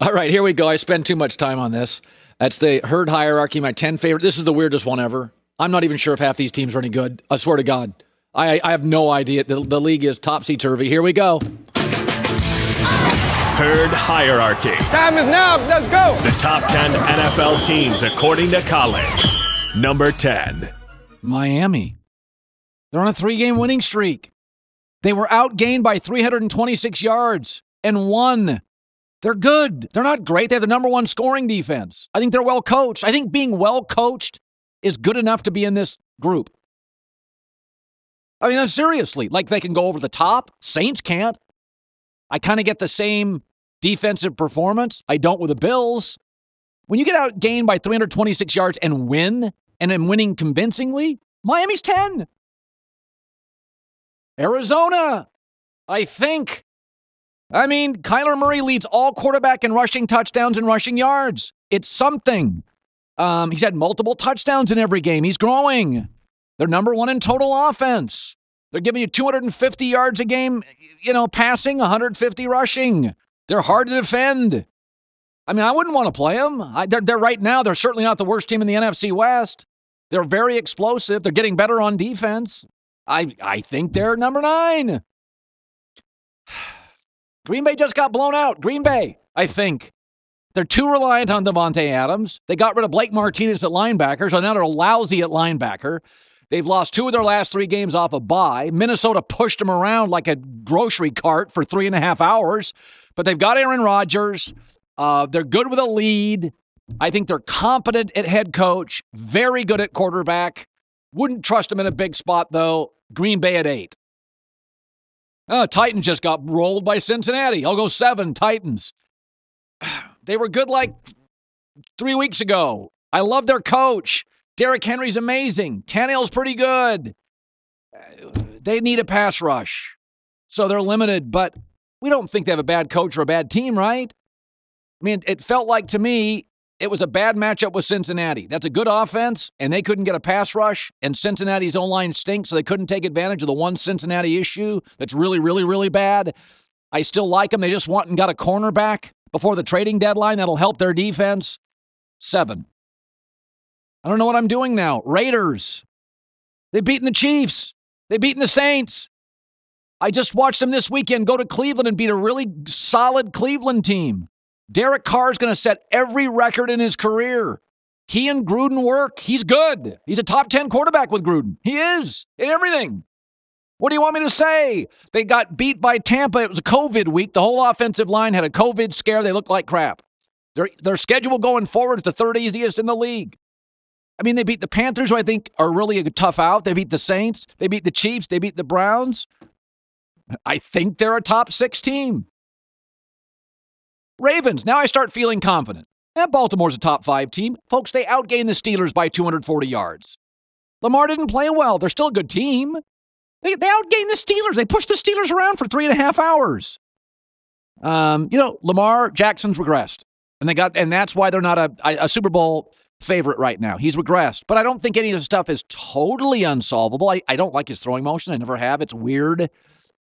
All right, here we go. I spend too much time on this. That's the herd hierarchy, my 10 favorite. This is the weirdest one ever. I'm not even sure if half these teams are any good. I swear to God. I have no idea. The league is topsy-turvy. Here we go. Herd hierarchy. Time is now. Let's go. The top 10 NFL teams according to Colin. Number 10. Miami. They're on a 3-game winning streak. They were outgained by 326 yards and won. They're good. They're not great. They have the number 1 scoring defense. I think they're well coached. I think being well coached is good enough to be in this group. I mean, seriously, like they can go over the top. Saints can't. I kind of get the same defensive performance. I don't with the Bills. When you get outgained by 326 yards and win, and then winning convincingly, Miami's 10. Arizona, I think. I mean, Kyler Murray leads all quarterback in rushing touchdowns and rushing yards. It's something. He's had multiple touchdowns in every game. He's growing. They're number 1 in total offense. They're giving you 250 yards a game, passing, 150 rushing. They're hard to defend. I mean, I wouldn't want to play them. They're right now, they're certainly not the worst team in the NFC West. They're very explosive. They're getting better on defense. I think they're number 9. Green Bay just got blown out. Green Bay, I think. They're too reliant on Devontae Adams. They got rid of Blake Martinez at linebacker, so now they're lousy at linebacker. They've lost 2 of their last 3 games off a bye. Minnesota pushed them around like a grocery cart for 3.5 hours. But they've got Aaron Rodgers. They're good with a lead. I think they're competent at head coach. Very good at quarterback. Wouldn't trust them in a big spot, though. Green Bay at 8. Titans just got rolled by Cincinnati. I'll go 7, Titans. They were good like 3 weeks ago. I love their coach. Derrick Henry's amazing. Tannehill's pretty good. They need a pass rush. So they're limited, but we don't think they have a bad coach or a bad team, right? I mean, it felt like to me it was a bad matchup with Cincinnati. That's a good offense, and they couldn't get a pass rush, and Cincinnati's O-line stinks, so they couldn't take advantage of the one Cincinnati issue that's really, really, really bad. I still like them. They just went and got a cornerback before the trading deadline. That'll help their defense. 7. I don't know what I'm doing now. Raiders. They've beaten the Chiefs. They've beaten the Saints. I just watched them this weekend go to Cleveland and beat a really solid Cleveland team. Derek Carr's going to set every record in his career. He and Gruden work. He's good. He's a top 10 quarterback with Gruden. He is in everything. What do you want me to say? They got beat by Tampa. It was a COVID week. The whole offensive line had a COVID scare. They looked like crap. Their schedule going forward is the 3rd easiest in the league. I mean, they beat the Panthers, who I think are really a tough out. They beat the Saints. They beat the Chiefs. They beat the Browns. I think they're a top 6 team. Ravens. Now I start feeling confident. Baltimore's a top 5 team. Folks, they outgained the Steelers by 240 yards. Lamar didn't play well. They're still a good team. They outgained the Steelers. They pushed the Steelers around for 3.5 hours. Lamar Jackson's regressed. And that's why they're not a Super Bowl favorite right now. He's regressed. But I don't think any of the stuff is totally unsolvable. I don't like his throwing motion. I never have. It's weird.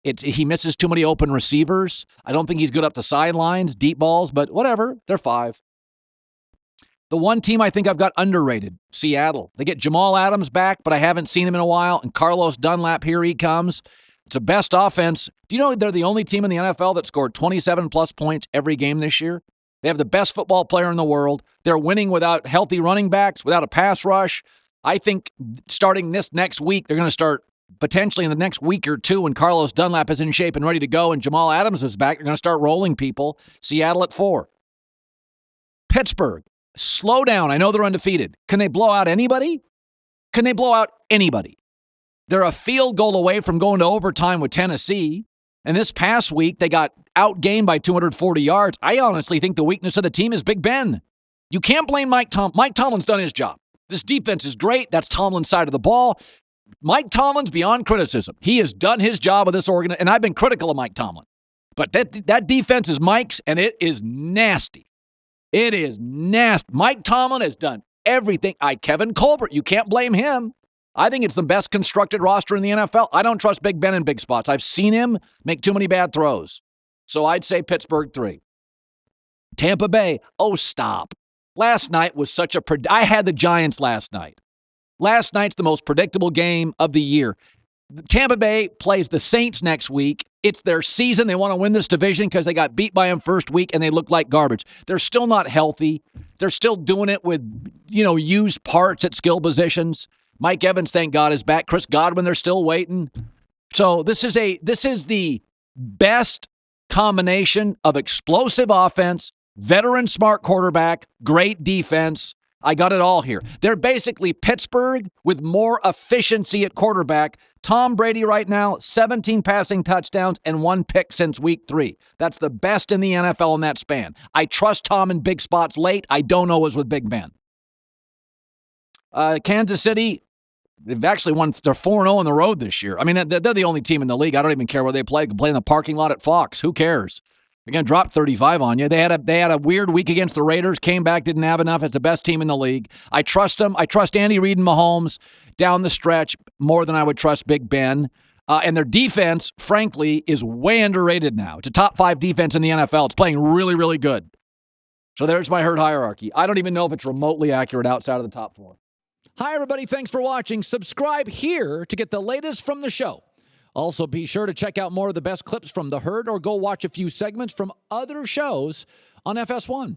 He misses too many open receivers. I don't think he's good up the sidelines, deep balls, but whatever. They're 5. The one team I think I've got underrated, Seattle. They get Jamal Adams back, but I haven't seen him in a while. And Carlos Dunlap, here he comes. It's a best offense. Do you know they're the only team in the NFL that scored 27-plus points every game this year? They have the best football player in the world. They're winning without healthy running backs, without a pass rush. I think starting this next week, they're going to start potentially in the next week or 2 when Carlos Dunlap is in shape and ready to go and Jamal Adams is back. They're going to start rolling people. Seattle at 4. Pittsburgh. Slow down. I know they're undefeated. Can they blow out anybody? Can they blow out anybody? They're a field goal away from going to overtime with Tennessee. And this past week, they got outgained by 240 yards. I honestly think the weakness of the team is Big Ben. You can't blame Mike Tomlin. Mike Tomlin's done his job. This defense is great. That's Tomlin's side of the ball. Mike Tomlin's beyond criticism. He has done his job with this organization, and I've been critical of Mike Tomlin. But that defense is Mike's, and it is nasty. It is nasty. Mike Tomlin has done everything. Kevin Colbert, you can't blame him. I think it's the best constructed roster in the NFL. I don't trust Big Ben in big spots. I've seen him make too many bad throws. So I'd say Pittsburgh 3. Tampa Bay, oh, stop. Last night was such a I had the Giants last night. Last night's the most predictable game of the year. Tampa Bay plays the Saints next week. It's their season. They want to win this division because they got beat by them first week and they look like garbage. They're still not healthy. They're still doing it with, used parts at skill positions. Mike Evans, thank God, is back. Chris Godwin, they're still waiting. So this is the best combination of explosive offense, veteran smart quarterback, great defense. I got it all here. They're basically Pittsburgh with more efficiency at quarterback. Tom Brady right now, 17 passing touchdowns and 1 pick since week 3. That's the best in the NFL in that span. I trust Tom in big spots late. I don't always with Big Ben. Kansas City, they've actually won. They're 4-0 on the road this year. I mean, they're the only team in the league. I don't even care where they play. They can play in the parking lot at Fox. Who cares? They're going to drop 35 on you. They had a weird week against the Raiders, came back, didn't have enough. It's the best team in the league. I trust them. I trust Andy Reid and Mahomes down the stretch more than I would trust Big Ben. And their defense, frankly, is way underrated now. It's a top 5 defense in the NFL. It's playing really, really good. So there's my herd hierarchy. I don't even know if it's remotely accurate outside of the top 4. Hi, everybody. Thanks for watching. Subscribe here to get the latest from the show. Also, be sure to check out more of the best clips from The Herd or go watch a few segments from other shows on FS1.